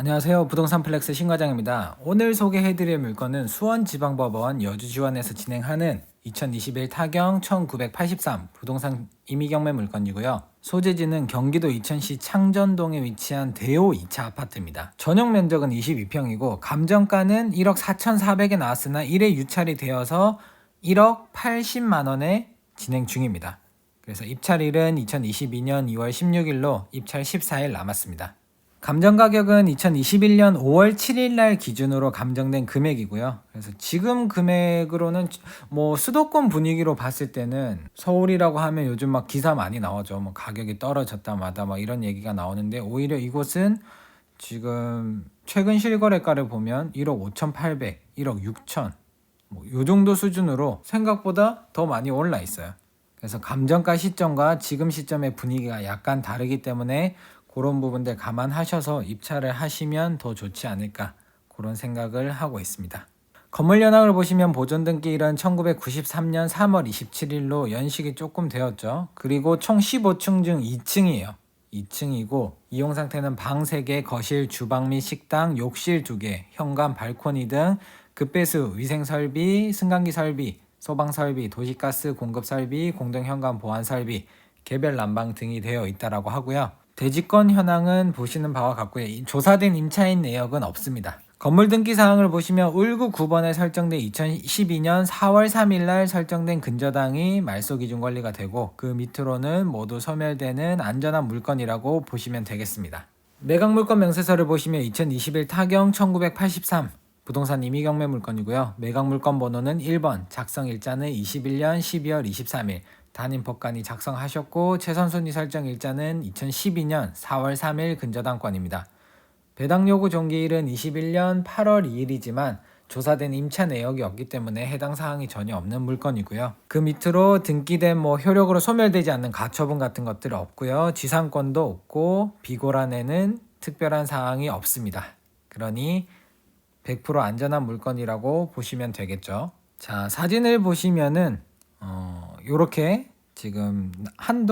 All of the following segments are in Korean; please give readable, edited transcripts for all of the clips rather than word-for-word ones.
안녕하세요. 부동산 플렉스 신과장입니다. 오늘 소개해드릴 물건은 수원지방법원 여주지원에서 진행하는 2021 타경 1983 부동산 임의경매 물건이고요. 소재지는 경기도 이천시 창전동에 위치한 대호 2차 아파트입니다. 전용 면적은 22평이고 감정가는 1억 4,400에 나왔으나 1회 유찰이 되어서 1억 80만 원에 진행 중입니다. 그래서 입찰일은 2022년 2월 16일로 입찰 14일 남았습니다. 감정 가격은 2021년 5월 7일 날 기준으로 감정된 금액이고요. 그래서 지금 금액으로는 뭐 수도권 분위기로 봤을 때는 서울이라고 하면 요즘 막 기사 많이 나오죠. 뭐 가격이 떨어졌다마다 막 이런 얘기가 나오는데 오히려 이곳은 지금 최근 실거래가를 보면 1억 5,800, 1억 6천 뭐 요 정도 수준으로 생각보다 더 많이 올라 있어요. 그래서 감정가 시점과 지금 시점의 분위기가 약간 다르기 때문에 그런 부분들 감안하셔서 입찰을 하시면 더 좋지 않을까 그런 생각을 하고 있습니다. 건물 연학을 보시면 보존 등기일은 1993년 3월 27일로 연식이 조금 되었죠. 그리고 총 15층 중 2층이에요. 2층이고 이용 상태는 방 3개, 거실, 주방 및 식당, 욕실 2개, 현관, 발코니 등 급배수, 위생 설비, 승강기 설비, 소방 설비, 도시가스 공급 설비, 공동 현관 보안 설비, 개별 난방 등이 되어 있다라고 하고요. 대지권 현황은 보시는 바와 같고요. 조사된 임차인 내역은 없습니다. 건물 등기 사항을 보시면 울구 9번에 설정된 2012년 4월 3일 날 설정된 근저당이 말소 기준 관리가 되고 그 밑으로는 모두 소멸되는 안전한 물건이라고 보시면 되겠습니다. 매각 물건 명세서를 보시면 2021 타경 1983 부동산 임의경매 물건이고요. 매각 물건 번호는 1번, 작성 일자는 21년 12월 23일, 단임법관이 작성하셨고 최선 순위 설정 일자는 2012년 4월 3일 근저당권입니다. 배당 요구 종기일은 21년 8월 2일이지만 조사된 임차 내역이 없기 때문에 해당 사항이 전혀 없는 물건이고요. 그 밑으로 등기된 효력으로 소멸되지 않는 가처분 같은 것들은 없고요. 지상권도 없고 비고란에는 특별한 사항이 없습니다. 그러니 100% 안전한 물건이라고 보시면 되겠죠. 자, 사진을 보시면은 요렇게 지금 한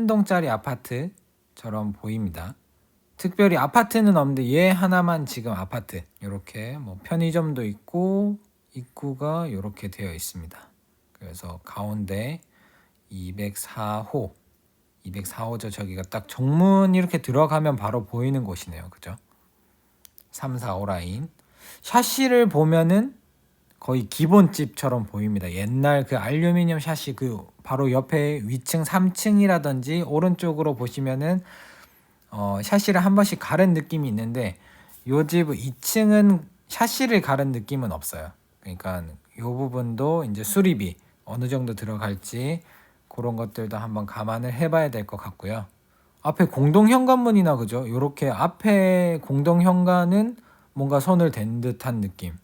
동짜리 아파트처럼 보입니다. 특별히 아파트는 없는데 얘 하나만 지금 아파트. 요렇게 편의점도 있고 입구가 요렇게 되어 있습니다. 그래서 가운데 204호 204호죠. 저기가 딱 정문 이렇게 들어가면 바로 보이는 곳이네요. 그죠? 3, 4, 5 라인. 샤시를 보면은 거의 기본집처럼 보입니다. 옛날 그 알루미늄 샤시 그 바로 옆에 위층 3층이라든지 오른쪽으로 보시면은 샤시를 한 번씩 가른 느낌이 있는데 요 집 2층은 샤시를 가른 느낌은 없어요. 그러니까 요 부분도 이제 수리비 어느 정도 들어갈지 그런 것들도 한번 감안을 해봐야 될 것 같고요. 앞에 공동 현관문이나 그죠? 요렇게 앞에 공동 현관은 뭔가 손을 댄 듯한 느낌.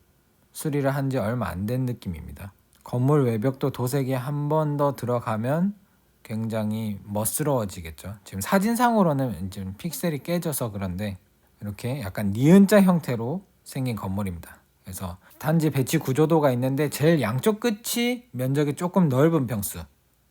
수리를 한 지 얼마 안 된 느낌입니다. 건물 외벽도 도색이 한 번 더 들어가면 굉장히 멋스러워지겠죠. 지금 사진상으로는 좀 픽셀이 깨져서 그런데 이렇게 약간 니은자 형태로 생긴 건물입니다. 그래서 단지 배치 구조도가 있는데 제일 양쪽 끝이 면적이 조금 넓은 평수,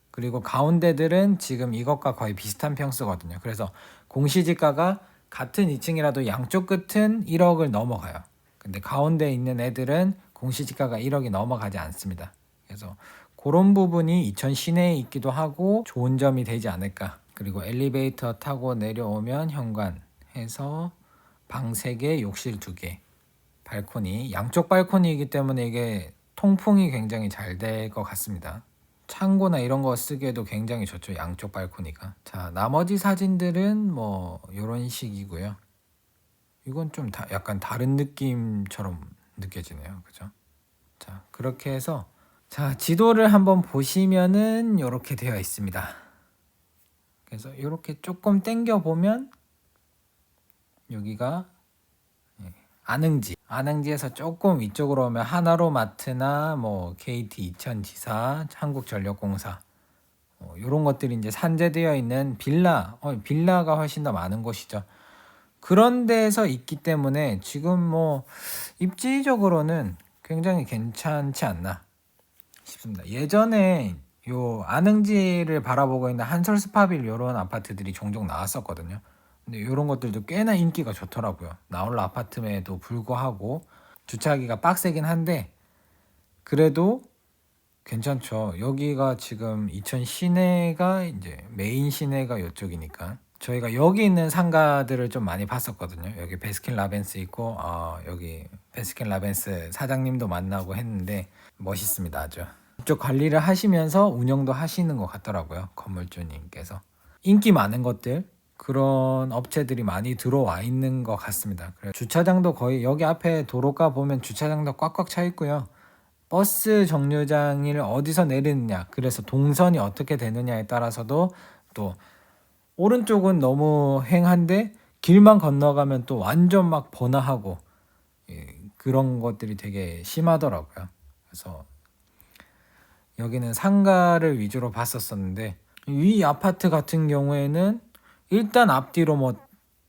그리고 가운데들은 지금 이것과 거의 비슷한 평수거든요. 그래서 공시지가가 같은 2층이라도 양쪽 끝은 1억을 넘어가요. 근데 가운데 있는 애들은 공시지가가 1억이 넘어가지 않습니다. 그래서 그런 부분이 이천 시내에 있기도 하고 좋은 점이 되지 않을까. 그리고 엘리베이터 타고 내려오면 현관 해서 방 3개, 욕실 2개, 발코니, 양쪽 발코니이기 때문에 이게 통풍이 굉장히 잘 될 것 같습니다. 창고나 이런 거 쓰기에도 굉장히 좋죠. 양쪽 발코니가. 자, 나머지 사진들은 이런 식이고요. 이건 좀 약간 다른 느낌처럼 느껴지네요. 그죠? 자, 그렇게 해서 자, 지도를 한번 보시면은 이렇게 되어 있습니다. 그래서 이렇게 조금 당겨 보면 여기가 안흥지에서 조금 위쪽으로 오면 하나로마트나 KT 이천지사, 한국전력공사 이런 것들이 이제 산재되어 있는 빌라가 훨씬 더 많은 곳이죠. 그런 데서 있기 때문에 지금 입지적으로는 굉장히 괜찮지 않나 싶습니다. 예전에 요 안흥지를 바라보고 있는 한솔스파빌 이런 아파트들이 종종 나왔었거든요. 근데 이런 것들도 꽤나 인기가 좋더라고요. 나홀라 아파트임에도 불구하고 주차하기가 빡세긴 한데 그래도 괜찮죠. 여기가 지금 이천 시내가 이제 메인 시내가 이쪽이니까 저희가 여기 있는 상가들을 좀 많이 봤었거든요. 여기 베스킨라빈스 있고 여기 베스킨라빈스 사장님도 만나고 했는데 멋있습니다. 아주. 이쪽 관리를 하시면서 운영도 하시는 것 같더라고요. 건물주님께서. 인기 많은 것들 그런 업체들이 많이 들어와 있는 것 같습니다. 그래서 주차장도 거의 여기 앞에 도로가 보면 주차장도 꽉꽉 차 있고요. 버스 정류장을 어디서 내리느냐, 그래서 동선이 어떻게 되느냐에 따라서도 또 오른쪽은 너무 횡한데 길만 건너가면 또 완전 막 번화하고 그런 것들이 되게 심하더라고요. 그래서 여기는 상가를 위주로 봤었었는데 위 아파트 같은 경우에는 일단 앞뒤로 뭐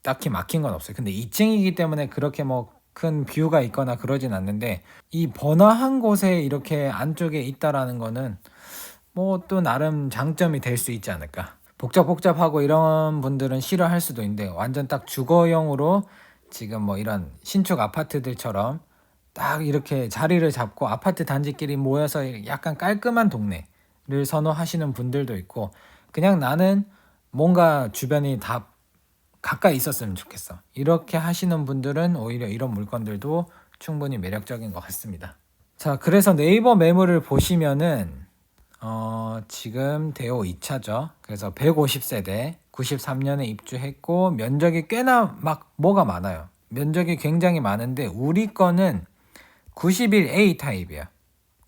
딱히 막힌 건 없어요. 근데 2층이기 때문에 그렇게 뭐 큰 뷰가 있거나 그러진 않는데 이 번화한 곳에 이렇게 안쪽에 있다라는 거는 뭐 또 나름 장점이 될 수 있지 않을까. 복잡복잡하고 이런 분들은 싫어할 수도 있는데 완전 딱 주거용으로 지금 뭐 이런 신축 아파트들처럼 딱 이렇게 자리를 잡고 아파트 단지끼리 모여서 약간 깔끔한 동네를 선호하시는 분들도 있고 그냥 나는 뭔가 주변이 다 가까이 있었으면 좋겠어. 이렇게 하시는 분들은 오히려 이런 물건들도 충분히 매력적인 것 같습니다. 자, 그래서 네이버 매물을 보시면은 지금 대호 2차죠. 그래서 150세대 93년에 입주했고 면적이 꽤나 막 뭐가 많아요. 면적이 굉장히 많은데 우리 거는 91A 타입이야.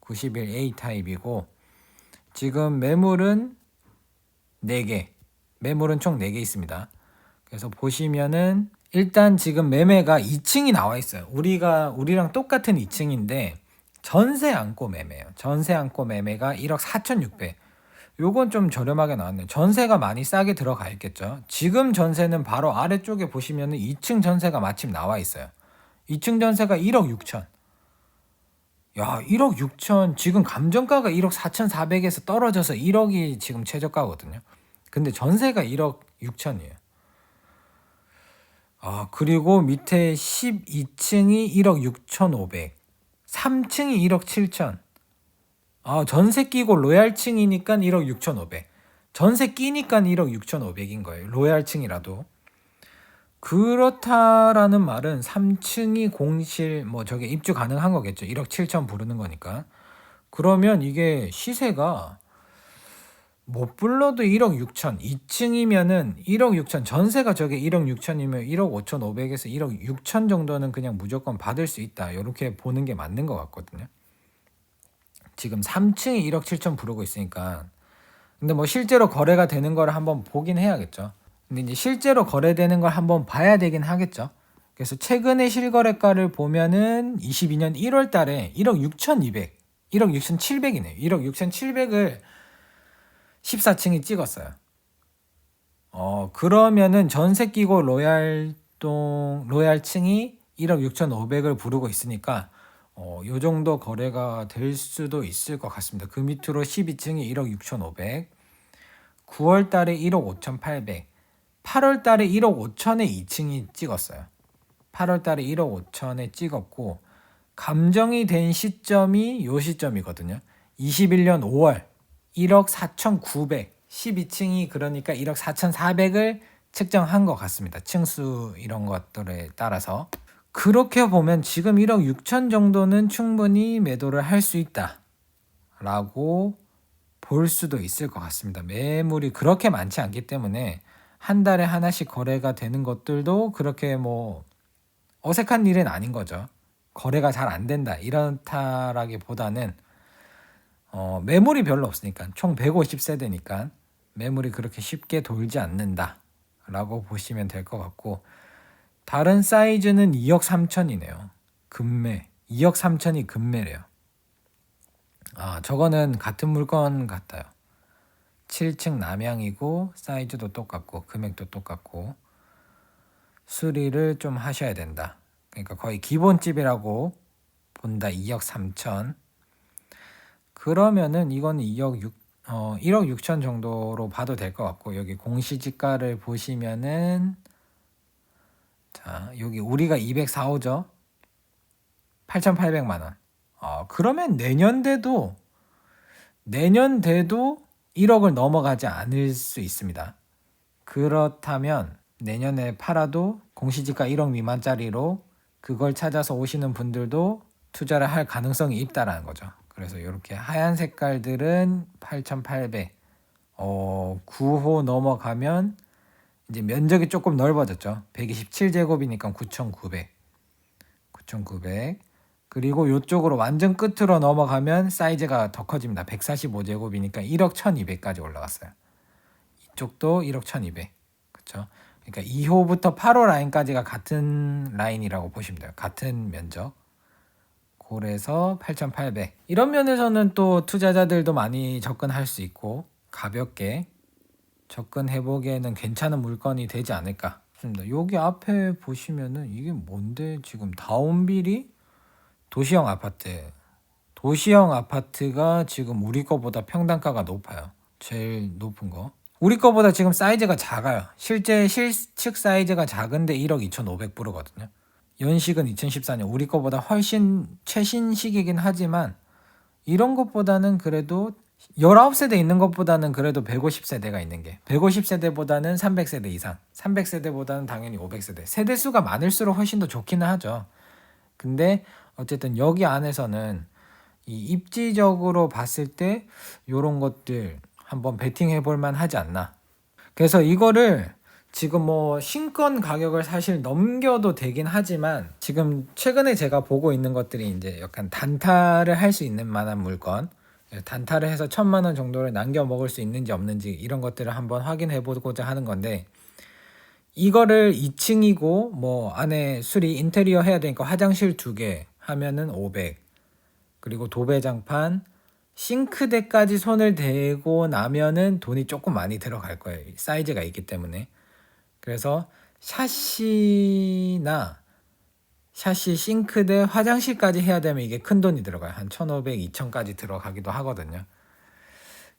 91A 타입이고 지금 매물은 4개. 매물은 총 4개 있습니다. 그래서 보시면은 일단 지금 매매가 2층이 나와 있어요. 우리랑 똑같은 2층인데 전세 안고 매매예요. 전세 안고 매매가 1억 4,600. 요건 좀 저렴하게 나왔네요. 전세가 많이 싸게 들어가 있겠죠. 지금 전세는 바로 아래쪽에 보시면은 2층 전세가 마침 나와 있어요. 2층 전세가 1억 6천. 야, 1억 6천. 지금 감정가가 1억 4,400에서 떨어져서 1억이 지금 최저가거든요. 근데 전세가 1억 6천이에요. 그리고 밑에 12층이 1억 6,500. 3층이 1억 7천. 전세 끼고 로얄층이니까 1억 6,500. 전세 끼니까 1억 6,500인 거예요. 로얄층이라도. 그렇다라는 말은 3층이 공실 뭐 저게 입주 가능한 거겠죠. 1억 7천 부르는 거니까. 그러면 이게 시세가 못 불러도 1억 6천, 2층이면은 1억 6천, 전세가 저게 1억 6천이면 1억 5,500에서 1억 6천 정도는 그냥 무조건 받을 수 있다. 이렇게 보는 게 맞는 것 같거든요. 지금 3층이 1억 7천 부르고 있으니까. 근데 뭐 실제로 거래가 되는 걸 한번 보긴 해야겠죠. 근데 이제 실제로 거래되는 걸 한번 봐야 되긴 하겠죠. 그래서 최근에 실거래가를 보면은 22년 1월 달에 1억 6,200, 1억 6,700이네요. 1억 6,700을 14층이 찍었어요. 그러면은 전세 끼고 로얄층이 1억 6,500을 부르고 있으니까 요 정도 거래가 될 수도 있을 것 같습니다. 그 밑으로 12층이 1억 6,500, 9월 달에 1억 5,800, 8월 달에 1억 5천에 2층이 찍었어요. 8월 달에 1억 5천에 찍었고 감정이 된 시점이 요 시점이거든요. 21년 5월 1억 4,900, 12층이 그러니까 1억 4,400을 측정한 것 같습니다. 층수 이런 것들에 따라서. 그렇게 보면 지금 1억 6천 정도는 충분히 매도를 할 수 있다 라고 볼 수도 있을 것 같습니다. 매물이 그렇게 많지 않기 때문에 한 달에 하나씩 거래가 되는 것들도 그렇게 뭐 어색한 일은 아닌 거죠. 거래가 잘 안 된다 이렇다라기보다는 매물이 별로 없으니까 총 150세대니까 매물이 그렇게 쉽게 돌지 않는다 라고 보시면 될 것 같고 다른 사이즈는 2억 3천이네요. 금매 2억 3천이 금매래요. 저거는 같은 물건 같아요. 7층 남향이고 사이즈도 똑같고 금액도 똑같고 수리를 좀 하셔야 된다. 그러니까 거의 기본집이라고 본다. 2억 3천. 그러면은 이건 1억 6천 정도로 봐도 될 것 같고 여기 공시지가를 보시면은 자, 여기 우리가 204호죠. 8,800만 원. 그러면 내년 돼도 1억을 넘어가지 않을 수 있습니다. 그렇다면 내년에 팔아도 공시지가 1억 미만짜리로 그걸 찾아서 오시는 분들도 투자를 할 가능성이 있다라는 거죠. 그래서 이렇게 하얀 색깔들은 8,800, 9호 넘어가면 이제 면적이 조금 넓어졌죠. 127제곱이니까 9,900. 그리고 이쪽으로 완전 끝으로 넘어가면 사이즈가 더 커집니다. 145제곱이니까 1억 1,200까지 올라갔어요. 이쪽도 1억 1,200. 그렇죠? 그러니까 2호부터 8호 라인까지가 같은 라인이라고 보시면 돼요. 같은 면적. 그래서 8,800. 이런 면에서는 또 투자자들도 많이 접근할 수 있고 가볍게 접근해 보기에는 괜찮은 물건이 되지 않을까 싶습니다. 여기 앞에 보시면은 이게 뭔데 지금 다운빌이 도시형 아파트. 도시형 아파트가 지금 우리 거보다 평당가가 높아요. 제일 높은 거. 우리 거보다 지금 사이즈가 작아요. 실제 실측 사이즈가 작은데 1억 2,500 불이거든요. 연식은 2014년. 우리 거보다 훨씬 최신식이긴 하지만 이런 것보다는 그래도 19세대 있는 것보다는 그래도 150세대가 있는 게 150세대보다는 300세대 이상 300세대보다는 당연히 500세대 세대수가 많을수록 훨씬 더 좋기는 하죠. 근데 어쨌든 여기 안에서는 이 입지적으로 봤을 때 이런 것들 한번 베팅해 볼 만하지 않나. 그래서 이거를 지금 뭐 신권 가격을 사실 넘겨도 되긴 하지만 지금 최근에 제가 보고 있는 것들이 이제 약간 단타를 할 수 있는 만한 물건, 단타를 해서 1,000만 원 정도를 남겨 먹을 수 있는지 없는지 이런 것들을 한번 확인해 보고자 하는 건데, 이거를 2층이고 뭐 안에 수리 인테리어 해야 되니까 화장실 2개 하면은 500, 그리고 도배장판, 싱크대까지 손을 대고 나면은 돈이 조금 많이 들어갈 거예요. 사이즈가 있기 때문에. 그래서 샤시나 샤시, 싱크대, 화장실까지 해야 되면 이게 큰 돈이 들어가요. 한 1,500, 2,000까지 들어가기도 하거든요.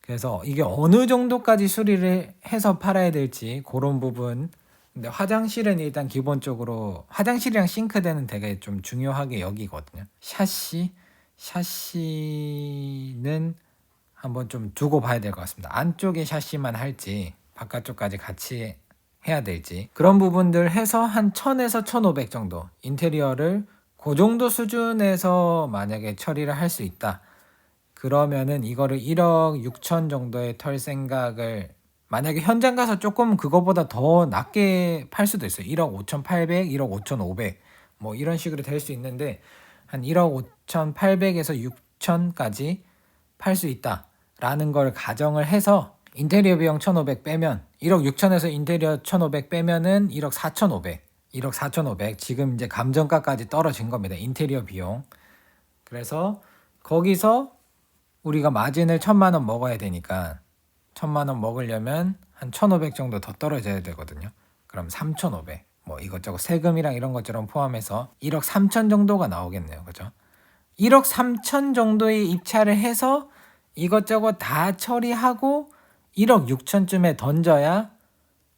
그래서 이게 어느 정도까지 수리를 해서 팔아야 될지 그런 부분. 근데 화장실은 일단 기본적으로 화장실이랑 싱크대는 되게 좀 중요하게 여기거든요. 샤시는 한번 좀 두고 봐야 될 것 같습니다. 안쪽에 샤시만 할지 바깥쪽까지 같이 해야 될지 그런 부분들 해서 한 1,000에서 1,500 정도 인테리어를 그 정도 수준에서 만약에 처리를 할 수 있다. 그러면은 이거를 1억 6천 정도에 털 생각을, 만약에 현장 가서 조금 그거보다 더 낮게 팔 수도 있어요. 1억 5,800, 1억 5,500 뭐 이런 식으로 될 수 있는데 한 1억 5,800에서 6천까지 팔 수 있다라는 걸 가정을 해서 인테리어 비용 1,500 빼면 1억 6천에서 인테리어 1,500 빼면은 1억 4,500. 1억 4,500. 지금 이제 감정가까지 떨어진 겁니다. 인테리어 비용. 그래서 거기서 우리가 마진을 1,000만 원 먹어야 되니까 1,000만 원 먹으려면 한 1,500 정도 더 떨어져야 되거든요. 그럼 3,500. 뭐 이것저것 세금이랑 이런 것처럼 포함해서 1억 3천 정도가 나오겠네요. 그죠? 1억 3천 정도의 입찰을 해서 이것저것 다 처리하고 1억 6천쯤에 던져야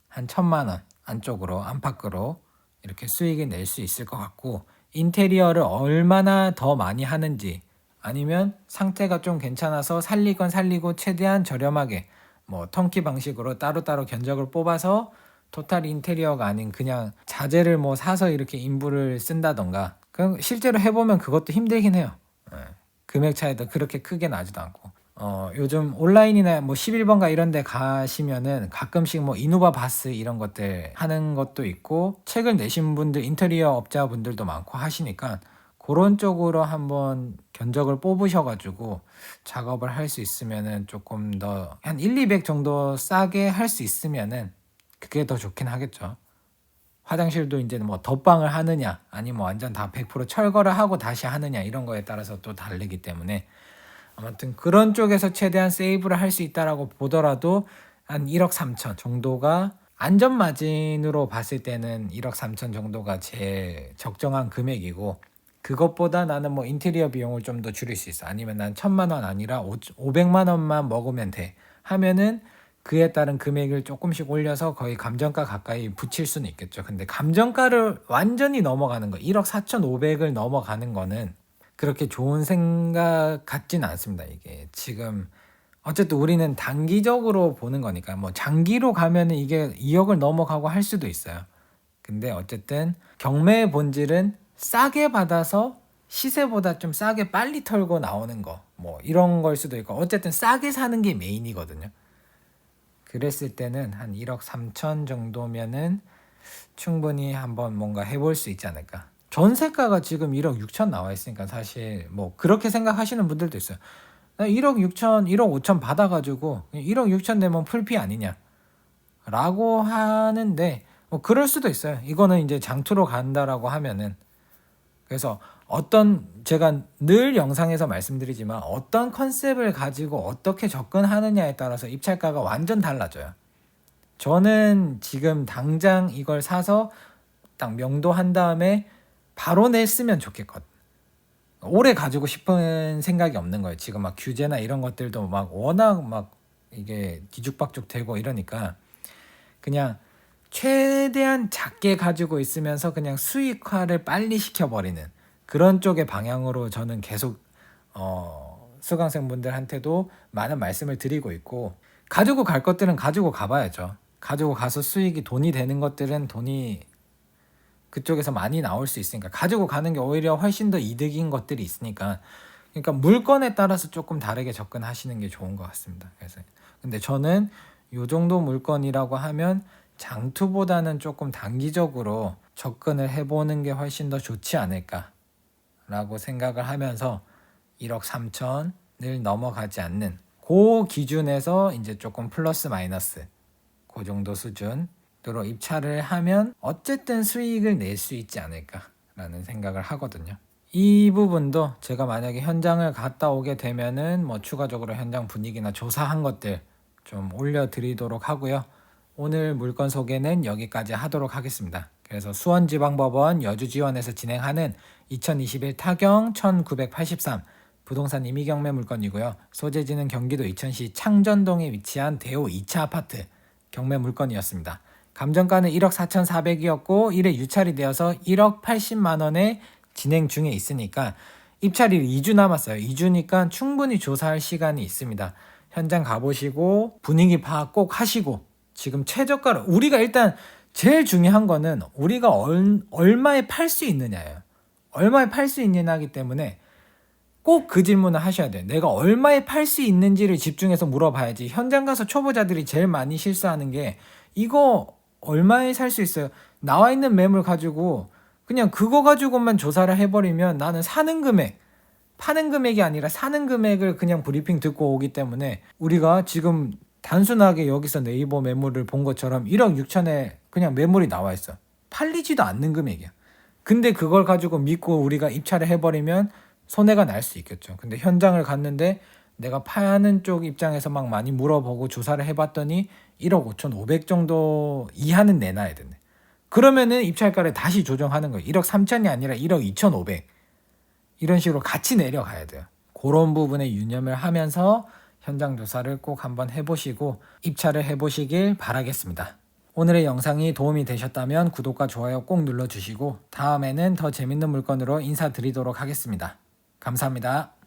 한 1,000만 원 안쪽으로 안팎으로 이렇게 수익을 낼 수 있을 것 같고, 인테리어를 얼마나 더 많이 하는지 아니면 상태가 좀 괜찮아서 살릴 건 살리고 최대한 저렴하게 뭐 턴키 방식으로 따로따로 견적을 뽑아서 토탈 인테리어가 아닌 그냥 자재를 뭐 사서 이렇게 인부를 쓴다던가, 그럼 실제로 해보면 그것도 힘들긴 해요. 금액 차이도 그렇게 크게 나지도 않고. 요즘 온라인이나 뭐 11번가 이런 데 가시면은 가끔씩 뭐 이누바 바스 이런 것들 하는 것도 있고, 책을 내신 분들, 인테리어 업자분들도 많고 하시니까 그런 쪽으로 한번 견적을 뽑으셔가지고 작업을 할 수 있으면은 조금 더 한 1, 200 정도 싸게 할 수 있으면은 그게 더 좋긴 하겠죠. 화장실도 이제 뭐 덧방을 하느냐 아니면 뭐 완전 다 100% 철거를 하고 다시 하느냐 이런 거에 따라서 또 다르기 때문에 아무튼 그런 쪽에서 최대한 세이브를 할 수 있다라고 보더라도 한 1억 3천 정도가 안전 마진으로 봤을 때는 1억 3천 정도가 제일 적정한 금액이고, 그것보다 나는 뭐 인테리어 비용을 좀 더 줄일 수 있어. 아니면 난 1,000만 원 아니라 500만 원만 먹으면 돼. 하면은 그에 따른 금액을 조금씩 올려서 거의 감정가 가까이 붙일 수는 있겠죠. 근데 감정가를 완전히 넘어가는 거, 1억 4,500을 넘어가는 거는 그렇게 좋은 생각 같진 않습니다. 이게 지금 어쨌든 우리는 단기적으로 보는 거니까 뭐 장기로 가면은 이게 2억을 넘어가고 할 수도 있어요. 근데 어쨌든 경매의 본질은 싸게 받아서 시세보다 좀 싸게 빨리 털고 나오는 거, 뭐 이런 걸 수도 있고, 어쨌든 싸게 사는 게 메인이거든요. 그랬을 때는 한 1억 3천 정도면은 충분히 한번 뭔가 해볼 수 있지 않을까. 전세가가 지금 1억 6천 나와 있으니까 사실 뭐 그렇게 생각하시는 분들도 있어요. 나 1억 6천, 1억 5천 받아가지고 1억 6천 내면 풀피 아니냐 라고 하는데, 뭐 그럴 수도 있어요. 이거는 이제 장투로 간다라고 하면은. 그래서 제가 늘 영상에서 말씀드리지만 어떤 컨셉을 가지고 어떻게 접근하느냐에 따라서 입찰가가 완전 달라져요. 저는 지금 당장 이걸 사서 딱 명도한 다음에 바로 냈으면 좋겠거든. 오래 가지고 싶은 생각이 없는 거예요. 지금 막 규제나 이런 것들도 막 워낙 막 이게 뒤죽박죽 되고 이러니까 그냥 최대한 작게 가지고 있으면서 그냥 수익화를 빨리 시켜버리는 그런 쪽의 방향으로 저는 계속 수강생분들한테도 많은 말씀을 드리고 있고, 가지고 갈 것들은 가지고 가봐야죠. 가지고 가서 수익이 돈이 되는 것들은 돈이 그쪽에서 많이 나올 수 있으니까 가지고 가는 게 오히려 훨씬 더 이득인 것들이 있으니까, 그러니까 물건에 따라서 조금 다르게 접근하시는 게 좋은 것 같습니다. 그래서 근데 저는 요 정도 물건이라고 하면 장투보다는 조금 단기적으로 접근을 해보는 게 훨씬 더 좋지 않을까라고 생각을 하면서 1억 3천을 넘어가지 않는 그 기준에서 이제 조금 플러스 마이너스 그 정도 수준으로 입찰을 하면 어쨌든 수익을 낼 수 있지 않을까라는 생각을 하거든요. 이 부분도 제가 만약에 현장을 갔다 오게 되면은 뭐 추가적으로 현장 분위기나 조사한 것들 좀 올려드리도록 하고요. 오늘 물건 소개는 여기까지 하도록 하겠습니다. 그래서 수원지방법원 여주지원에서 진행하는 2021 타경 1983 부동산 임의경매 물건이고요. 소재지는 경기도 이천시 창전동에 위치한 대호 2차 아파트 경매 물건이었습니다. 감정가는 1억 4,400이었고 1회 유찰이 되어서 1억 80만 원에 진행 중에 있으니까 입찰이 2주 남았어요. 2주니까 충분히 조사할 시간이 있습니다. 현장 가보시고 분위기 파악 꼭 하시고, 지금 최저가를 우리가 일단 제일 중요한 거는 우리가 얼마에 팔 수 있느냐예요. 얼마에 팔 수 있느냐이기 때문에 꼭 그 질문을 하셔야 돼요. 내가 얼마에 팔 수 있는지를 집중해서 물어봐야지. 현장 가서 초보자들이 제일 많이 실수하는 게 이거 얼마에 살 수 있어요? 나와 있는 매물 가지고 그냥 그거 가지고만 조사를 해버리면 나는 사는 금액, 파는 금액이 아니라 사는 금액을 그냥 브리핑 듣고 오기 때문에 우리가 지금 단순하게 여기서 네이버 매물을 본 것처럼 1억 6천에 그냥 매물이 나와 있어. 팔리지도 않는 금액이야. 근데 그걸 가지고 믿고 우리가 입찰을 해버리면 손해가 날 수 있겠죠. 근데 현장을 갔는데 내가 파는 쪽 입장에서 막 많이 물어보고 조사를 해봤더니 1억 5,500 정도 이하는 내놔야 되네. 그러면은 입찰가를 다시 조정하는 거예요. 1억 3천이 아니라 1억 2,500 이런 식으로 같이 내려가야 돼요. 그런 부분에 유념을 하면서 현장 조사를 꼭 한번 해보시고 입찰을 해보시길 바라겠습니다. 오늘의 영상이 도움이 되셨다면 구독과 좋아요 꼭 눌러주시고 다음에는 더 재밌는 물건으로 인사드리도록 하겠습니다. 감사합니다.